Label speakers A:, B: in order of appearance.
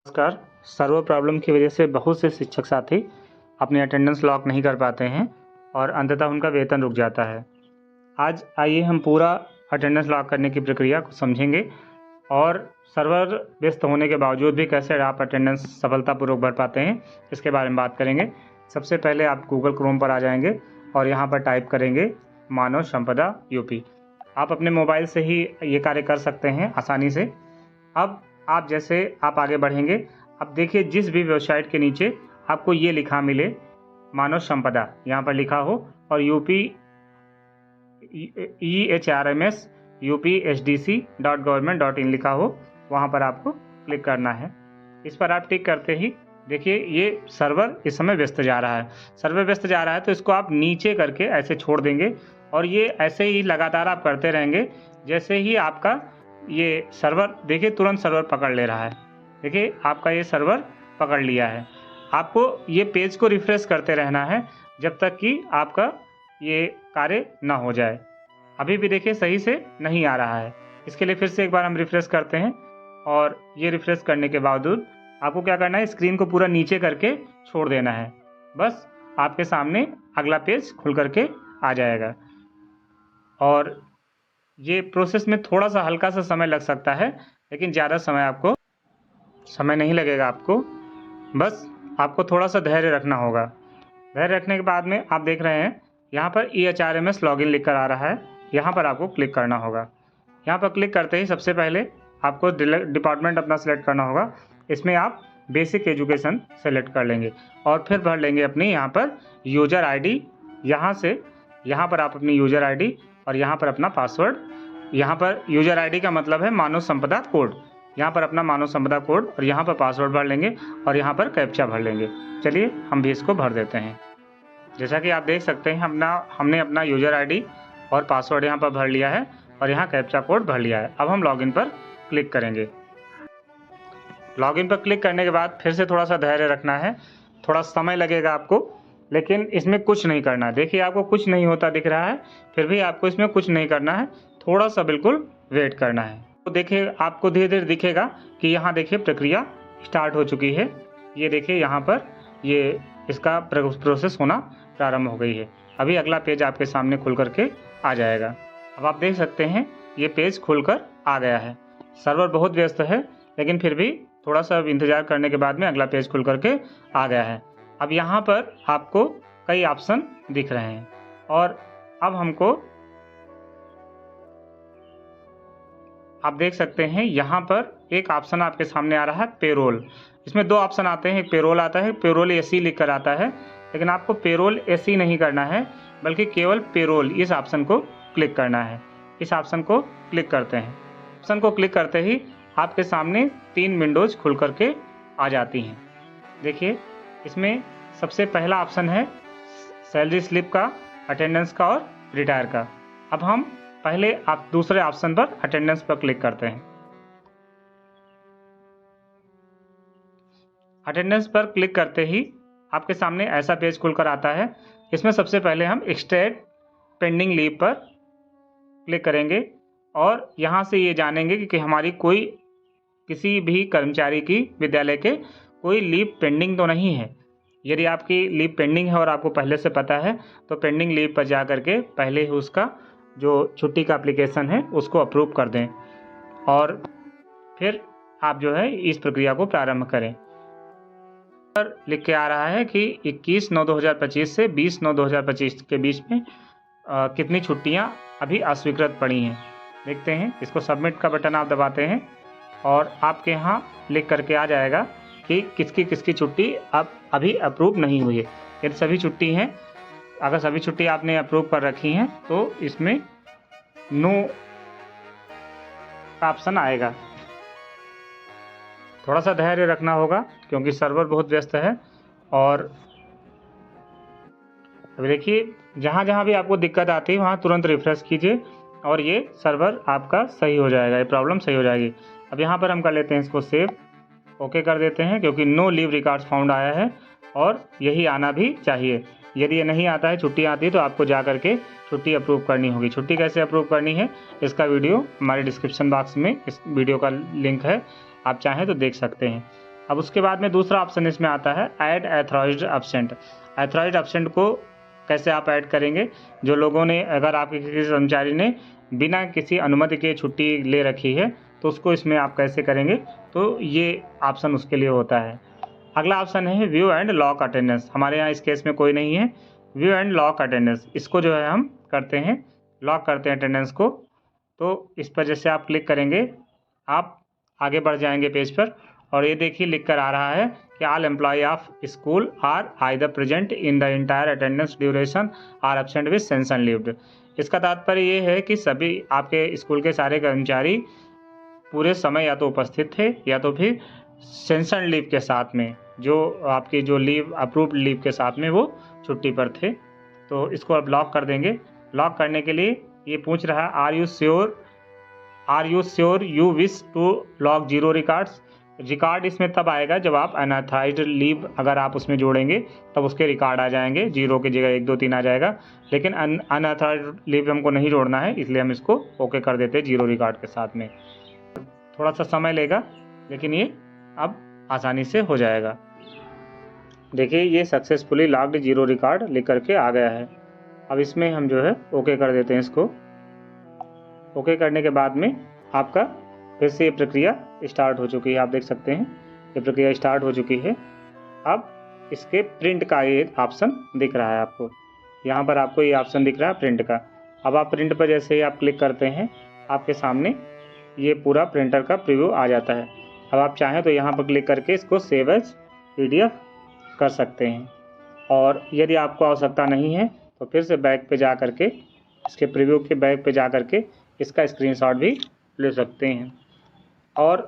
A: नमस्कार। Server problem की वजह से बहुत से शिक्षक साथी अपनी अटेंडेंस लॉक नहीं कर पाते हैं और अंततः उनका वेतन रुक जाता है। आज आइए हम पूरा अटेंडेंस लॉक करने की प्रक्रिया को समझेंगे और सर्वर व्यस्त होने के बावजूद भी कैसे आप अटेंडेंस सफलतापूर्वक भर पाते हैं, इसके बारे में बात करेंगे। सबसे पहले आप गूगल क्रोम पर आ जाएंगे और यहाँ पर टाइप करेंगे मानव संपदा यूपी। आप अपने मोबाइल से ही ये कार्य कर सकते हैं आसानी से। अब आप जैसे आप आगे बढ़ेंगे, अब देखिए जिस भी वेबसाइट के नीचे आपको ये लिखा मिले मानव संपदा, यहाँ पर लिखा हो और यूपी EHRMS UPSDC.government.in लिखा हो, वहाँ पर आपको क्लिक करना है। इस पर आप टिक करते ही देखिए ये सर्वर इस समय व्यस्त जा रहा है। सर्वर व्यस्त जा रहा है तो इसको आप नीचे करके ऐसे छोड़ देंगे और ये ऐसे ही लगातार आप करते रहेंगे। जैसे ही आपका ये सर्वर देखिए तुरंत सर्वर पकड़ ले रहा है। देखिए आपका ये सर्वर पकड़ लिया है। आपको ये पेज को रिफ्रेश करते रहना है जब तक कि आपका ये कार्य ना हो जाए। अभी भी देखिए सही से नहीं आ रहा है। इसके लिए फिर से एक बार हम रिफ्रेश करते हैं और ये रिफ्रेश करने के बावजूद आपको क्या करना है, स्क्रीन को पूरा नीचे करके छोड़ देना है। बस आपके सामने अगला पेज खुल करके आ जाएगा और ये प्रोसेस में थोड़ा सा हल्का सा समय लग सकता है, लेकिन ज़्यादा समय नहीं लगेगा आपको। बस आपको थोड़ा सा धैर्य रखना होगा। धैर्य रखने के बाद में आप देख रहे हैं यहाँ पर EHRMS लॉगिन लिख कर आ रहा है। यहाँ पर आपको क्लिक करना होगा। यहाँ पर क्लिक करते ही सबसे पहले आपको डिपार्टमेंट अपना सेलेक्ट करना होगा। इसमें आप बेसिक एजुकेशन सेलेक्ट कर लेंगे और फिर भर लेंगे अपनी यहाँ पर यूज़र ID। यहाँ पर आप अपनी यूज़र ID और यहाँ पर अपना पासवर्ड। यहाँ पर यूज़र ID का मतलब है मानव संपदा कोड। यहाँ पर अपना मानव संपदा कोड और यहाँ पर पासवर्ड भर लेंगे और यहाँ पर कैप्चा भर लेंगे। चलिए हम भी इसको भर देते हैं। जैसा कि आप देख सकते हैं हमने अपना यूज़र ID और पासवर्ड यहाँ पर भर लिया है और यहाँ कैप्चा कोड भर लिया है। अब हम लॉगिन पर क्लिक करेंगे। लॉगिन पर क्लिक करने के बाद फिर से थोड़ा सा धैर्य रखना है। थोड़ा समय लगेगा आपको, लेकिन इसमें कुछ नहीं करना है। देखिए आपको कुछ नहीं होता दिख रहा है, फिर भी आपको इसमें कुछ नहीं करना है, थोड़ा सा बिल्कुल वेट करना है। तो देखिए आपको धीरे धीरे दिखेगा कि यहाँ देखिए प्रक्रिया स्टार्ट हो चुकी है। ये देखिए यहाँ पर ये इसका प्रोसेस होना प्रारंभ हो गई है। अभी अगला पेज आपके सामने खुल करके आ जाएगा। अब आप देख सकते हैं ये पेज खुलकर आ गया है। सर्वर बहुत व्यस्त है, लेकिन फिर भी थोड़ा सा इंतज़ार करने के बाद में अगला पेज खुल करके आ गया है। अब यहाँ पर आपको कई ऑप्शन दिख रहे हैं और अब हमको आप देख सकते हैं यहाँ पर एक ऑप्शन आपके सामने आ रहा है पेरोल। इसमें दो ऑप्शन आते हैं, एक पेरोल आता है, पेरोल SE लिख कर आता है, लेकिन आपको पेरोल SE नहीं करना है बल्कि केवल पेरोल इस ऑप्शन को क्लिक करना है। इस ऑप्शन को क्लिक करते हैं। ऑप्शन को क्लिक करते ही आपके सामने 3 विंडोज खुल करके आ जाती हैं। देखिए इसमें सबसे पहला ऑप्शन है सैलरी स्लिप का, अटेंडेंस का और रिटायर का। अब हम पहले आप दूसरे ऑप्शन पर अटेंडेंस पर क्लिक करते हैं। अटेंडेंस पर क्लिक करते ही आपके सामने ऐसा पेज खुलकर आता है। इसमें सबसे पहले हम एक्सटेंड पेंडिंग लीव पर क्लिक करेंगे और यहाँ से ये जानेंगे कि हमारी किसी भी कर्मचारी की विद्यालय के कोई लीव पेंडिंग तो नहीं है। यदि आपकी लीव पेंडिंग है और आपको पहले से पता है तो पेंडिंग लीव पर जा करके पहले ही उसका जो छुट्टी का एप्लीकेशन है उसको अप्रूव कर दें और फिर आप जो है इस प्रक्रिया को प्रारंभ करें। पर लिख के आ रहा है कि 21/9/2025 से 20/9/2025 के बीच में कितनी छुट्टियां अभी अस्वीकृत पड़ी हैं। देखते हैं, इसको सबमिट का बटन आप दबाते हैं और आपके यहाँ लिख करके आ जाएगा कि किसकी किसकी छुट्टी अब अभी अप्रूव नहीं हुई है। यदि सभी छुट्टी हैं, अगर सभी छुट्टी आपने अप्रूव कर रखी हैं तो इसमें नो का ऑप्शन आएगा। थोड़ा सा धैर्य रखना होगा क्योंकि सर्वर बहुत व्यस्त है। और अभी देखिए जहाँ जहाँ भी आपको दिक्कत आती है वहाँ तुरंत रिफ्रेश कीजिए और ये सर्वर आपका सही हो जाएगा, ये प्रॉब्लम सही हो जाएगी। अब यहाँ पर हम कर लेते हैं इसको सेव, ओके कर देते हैं क्योंकि नो लीव रिकॉर्ड्स फाउंड आया है और यही आना भी चाहिए। यदि ये नहीं आता है, छुट्टी आती है, तो आपको जा करके छुट्टी अप्रूव करनी होगी। छुट्टी कैसे अप्रूव करनी है इसका वीडियो हमारे डिस्क्रिप्शन बॉक्स में इस वीडियो का लिंक है, आप चाहें तो देख सकते हैं। अब उसके बाद में दूसरा ऑप्शन इसमें आता है ऐड एथराइज्ड एब्सेंट। एथराइज्ड एब्सेंट को कैसे आप ऐड करेंगे? जो लोगों ने, अगर आपके किसी कर्मचारी ने बिना किसी अनुमति के छुट्टी ले रखी है तो उसको इसमें आप कैसे करेंगे? तो ये ऑप्शन उसके लिए होता है। अगला ऑप्शन है व्यू एंड लॉक अटेंडेंस। हमारे यहाँ इस केस में कोई नहीं है। व्यू एंड लॉक अटेंडेंस, इसको जो है हम करते हैं, लॉक करते हैं अटेंडेंस को। तो इस पर जैसे आप क्लिक करेंगे, आप आगे बढ़ जाएंगे पेज पर, और ये देखिए लिख कर आ रहा है कि all employ of school are either present in the entire attendance duration or absent with sanction leaved. इसका तात्पर्य ये है कि सभी आपके स्कूल के सारे कर्मचारी पूरे समय या तो उपस्थित थे या तो फिर सेंशन लीव के साथ में, जो आपकी जो लीव अप्रूव्ड लीव के साथ में वो छुट्टी पर थे। तो इसको अब लॉक कर देंगे। लॉक करने के लिए ये पूछ रहा है are you sure you wish to lock zero records. Record इसमें तब आएगा जब आप अनऑथराइज्ड लीव अगर आप उसमें जोड़ेंगे तब उसके रिकॉर्ड आ जाएंगे, जीरो की जगह 1 2 3 आ जाएगा। लेकिन अनऑथराइज्ड लीव हमको नहीं जोड़ना है, इसलिए हम इसको ओके कर देते हैं जीरो रिकॉर्ड के साथ में। थोड़ा सा समय लेगा लेकिन ये अब आसानी से हो जाएगा। देखिए ये सक्सेसफुली लॉक्ड जीरो रिकॉर्ड लिख करके आ गया है। अब इसमें हम जो है ओके कर देते हैं इसको। ओके करने के बाद में आपका फिर से ये प्रक्रिया स्टार्ट हो चुकी है। आप देख सकते हैं ये प्रक्रिया स्टार्ट हो चुकी है। अब इसके प्रिंट का ये ऑप्शन दिख रहा है आपको, यहाँ पर आपको ये ऑप्शन दिख रहा है प्रिंट का। अब आप प्रिंट पर जैसे ही आप क्लिक करते हैं, आपके सामने ये पूरा प्रिंटर का प्रीव्यू आ जाता है। अब आप चाहें तो यहाँ पर क्लिक करके इसको सेव एज PDF कर सकते हैं, और यदि आपको आवश्यकता नहीं है तो फिर से बैक पे जा करके, इसके प्रीव्यू के बैक पे जा करके इसका स्क्रीनशॉट भी ले सकते हैं। और